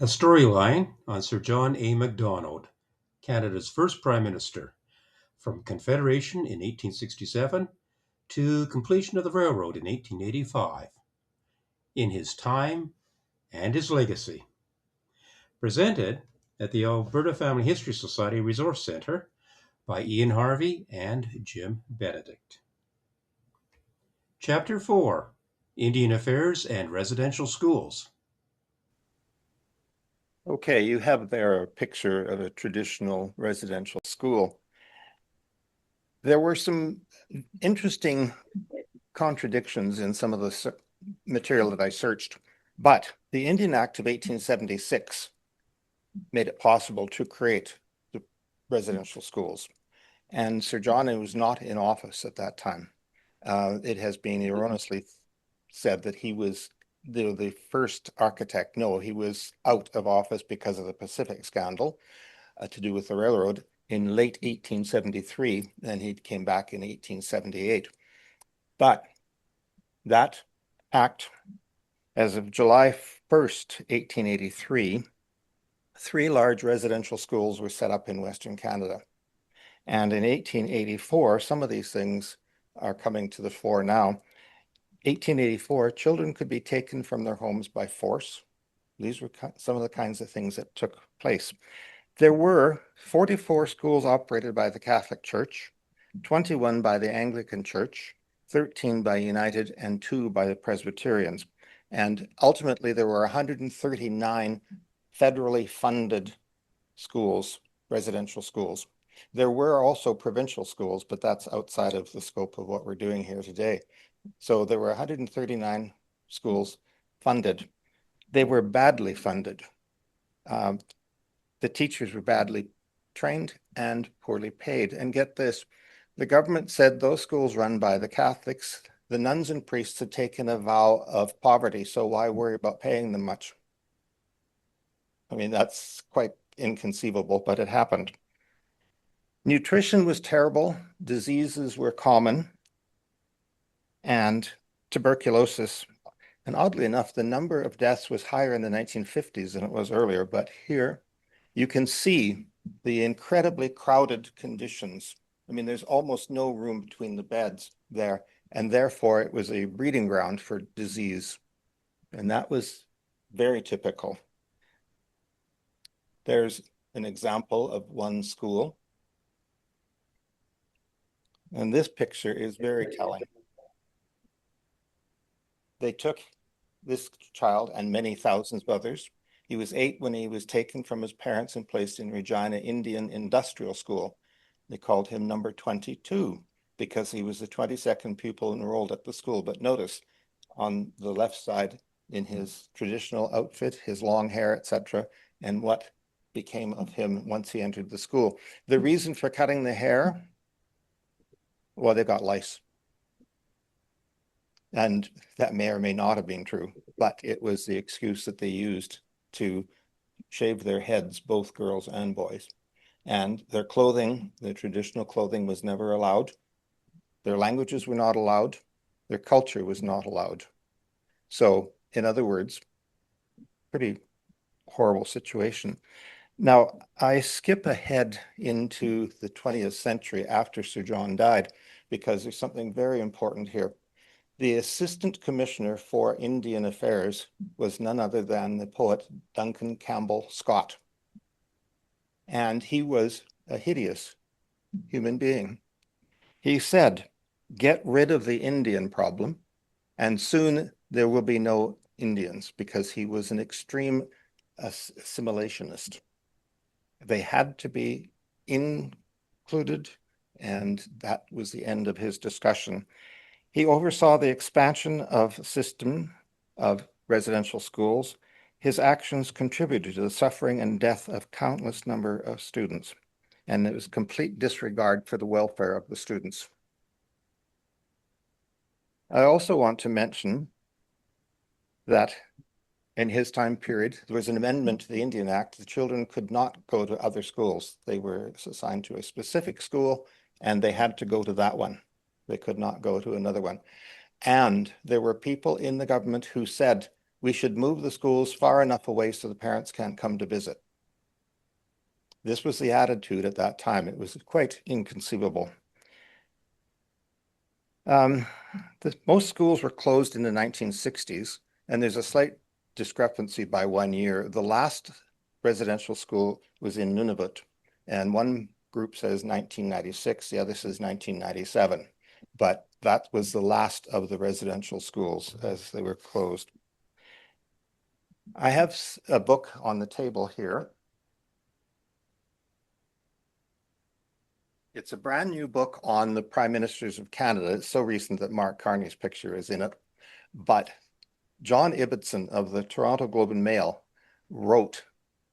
A storyline on Sir John A. Macdonald, Canada's first Prime Minister, from Confederation in 1867 to completion of the railroad in 1885, in his time and his legacy. Presented at the Alberta Family History Society Resource Centre by Ian Harvey and Jim Benedict. Chapter 4, Indian Affairs and Residential Schools. Okay, you have there a picture of a traditional residential school. There were some interesting contradictions in some of the material that I searched, but the Indian Act of 1876 made it possible to create the residential schools. And Sir John was not in office at that time. It has been erroneously said that he was the first architect. No, he was out of office because of the Pacific scandal to do with the railroad in late 1873, and he came back in 1878. But that act, as of July 1st, 1883, 3 large residential schools were set up in Western Canada. And in 1884, some of these things are coming to the fore now. 1884, children could be taken from their homes by force. These were some of the kinds of things that took place. There were 44 schools operated by the Catholic Church, 21 by the Anglican Church, 13 by United, and 2 by the Presbyterians. And ultimately, there were 139 federally funded schools, residential schools. There were also provincial schools, but that's outside of the scope of what we're doing here today. So there were 139 schools funded. They were badly funded. The teachers were badly trained and poorly paid. And get this, the government said those schools run by the Catholics, the nuns and priests had taken a vow of poverty, so why worry about paying them much? I mean, that's quite inconceivable, but it happened. Nutrition was terrible, diseases were common, and tuberculosis. And oddly enough, the number of deaths was higher in the 1950s than it was earlier, but here you can see the incredibly crowded conditions. I mean, there's almost no room between the beds there, and therefore it was a breeding ground for disease. And that was very typical. There's an example of one school. And this picture is very telling. They took this child and many thousands of others. He was 8 when he was taken from his parents and placed in Regina Indian Industrial School. They called him number 22 because he was the 22nd pupil enrolled at the school. But notice on the left side, in his traditional outfit, his long hair, etc., and what became of him once he entered the school. The reason for cutting the hair, well, they got lice. And that may or may not have been true, but it was the excuse that they used to shave their heads, both girls and boys. And their clothing, their traditional clothing, was never allowed. Their languages were not allowed. Their culture was not allowed. So, in other words, pretty horrible situation. Now, I skip ahead into the 20th century after Sir John died, because there's something very important here. The Assistant Commissioner for Indian Affairs was none other than the poet Duncan Campbell Scott. And he was a hideous human being. He said, "Get rid of the Indian problem, and soon there will be no Indians," because he was an extreme assimilationist. They had to be included, and that was the end of his discussion. He oversaw the expansion of a system of residential schools. His actions contributed to the suffering and death of countless number of students, and it was complete disregard for the welfare of the students. I also want to mention that in his time period, there was an amendment to the Indian Act. The children could not go to other schools. They were assigned to a specific school, and they had to go to that one. They could not go to another one. And there were people in the government who said, We should move the schools far enough away so the parents can't come to visit. This was the attitude at that time. It was quite inconceivable. Most schools were closed in the 1960s, and there's a slight discrepancy by 1 year. The last residential school was in Nunavut, and one group says 1996, the other says 1997. But that was the last of the residential schools as they were closed. I have a book on the table here. It's a brand new book on the Prime Ministers of Canada. It's so recent that Mark Carney's picture is in it. But John Ibbotson of the Toronto Globe and Mail wrote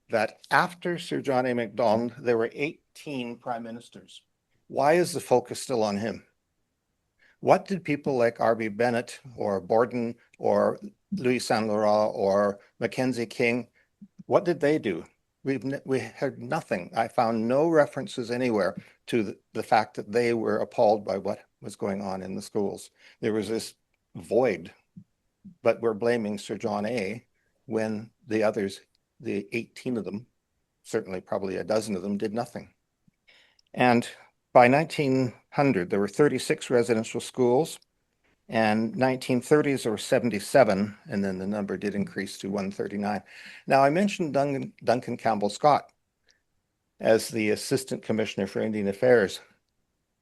that after Sir John A. Macdonald, there were 18 prime ministers. Why is the focus still on him? What did people like R.B. Bennett or Borden or Louis Saint Laurent or Mackenzie King, what did they do? We heard nothing. I found no references anywhere to the fact that they were appalled by what was going on in the schools. There was this void, but we're blaming Sir John A. when the others, the 18 of them, certainly probably a dozen of them, did nothing. And by 1900, there were 36 residential schools, and 1930s there were 77, and then the number did increase to 139. Now, I mentioned Duncan Campbell Scott as the Assistant Commissioner for Indian Affairs.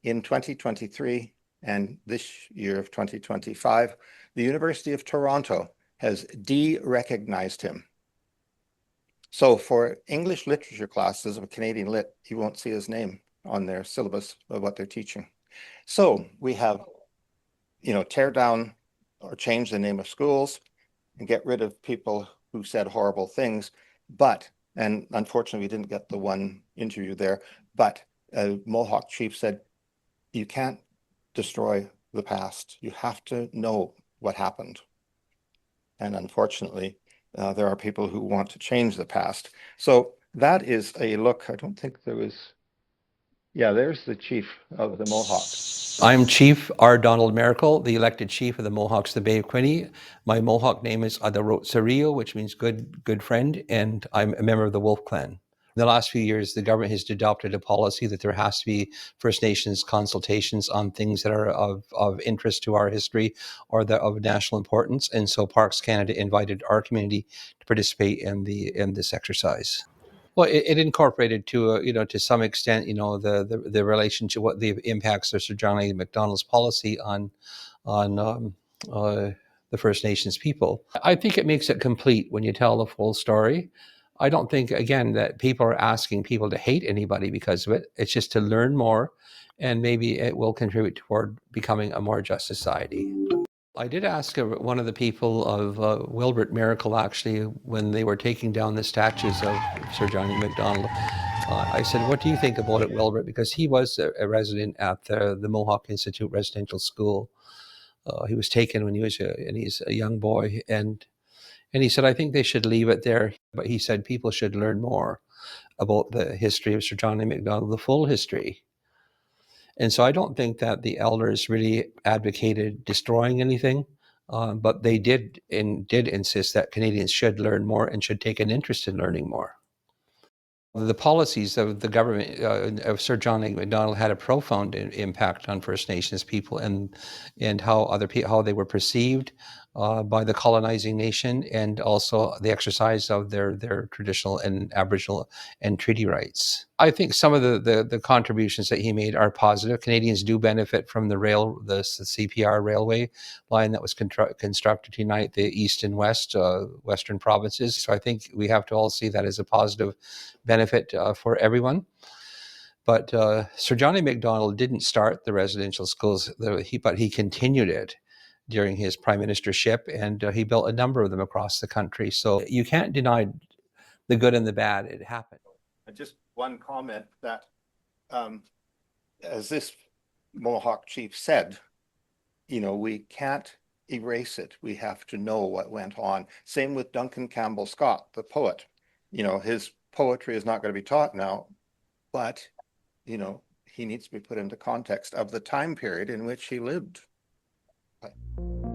In 2023 and this year of 2025, the University of Toronto has de-recognized him. So for English literature classes of Canadian Lit, you won't see his name on their syllabus of what they're teaching. So we have, tear down or change the name of schools and get rid of people who said horrible things. And unfortunately, we didn't get the one interview there, but a Mohawk chief said, you can't destroy the past. You have to know what happened. And unfortunately, there are people who want to change the past. So that is a look. I don't think there was. Yeah, there's the chief of the Mohawks. I'm Chief R. Donald Miracle, the elected chief of the Mohawks of the Bay of Quinte. My Mohawk name is Adarotsariyo, which means good friend, and I'm a member of the Wolf Clan. In the last few years, the government has adopted a policy that there has to be First Nations consultations on things that are of interest to our history or of national importance. And so Parks Canada invited our community to participate in this exercise. Well, it incorporated to some extent, the relationship, what the impacts of Sir John A. Macdonald's policy on the First Nations people. I think it makes it complete when you tell the full story. I don't think, again, that people are asking people to hate anybody because of it. It's just to learn more, and maybe it will contribute toward becoming a more just society. I did ask one of the people of Wilbert Miracle, actually, when they were taking down the statues of Sir John A. Macdonald. I said, what do you think about it, Wilbert? Because he was a resident at the Mohawk Institute Residential School. He was taken when he's a young boy. And he said, I think they should leave it there. But he said people should learn more about the history of Sir John A. Macdonald, the full history. And so I don't think that the elders really advocated destroying anything, but they did insist that Canadians should learn more and should take an interest in learning more. The policies of the government of Sir John A. Macdonald had a profound impact on First Nations people and how they were perceived by the colonizing nation, and also the exercise of their traditional and Aboriginal and treaty rights. I think some of the contributions that he made are positive. Canadians do benefit from the CPR railway line that was constructed to unite the East and West, Western provinces. So I think we have to all see that as a positive benefit for everyone. But Sir John A. Macdonald didn't start the residential schools, but he continued it during his prime ministership, and he built a number of them across the country. So you can't deny the good and the bad. It happened. Just one comment that, as this Mohawk chief said, we can't erase it. We have to know what went on. Same with Duncan Campbell Scott, the poet. His poetry is not going to be taught now, but, he needs to be put into context of the time period in which he lived. Bye.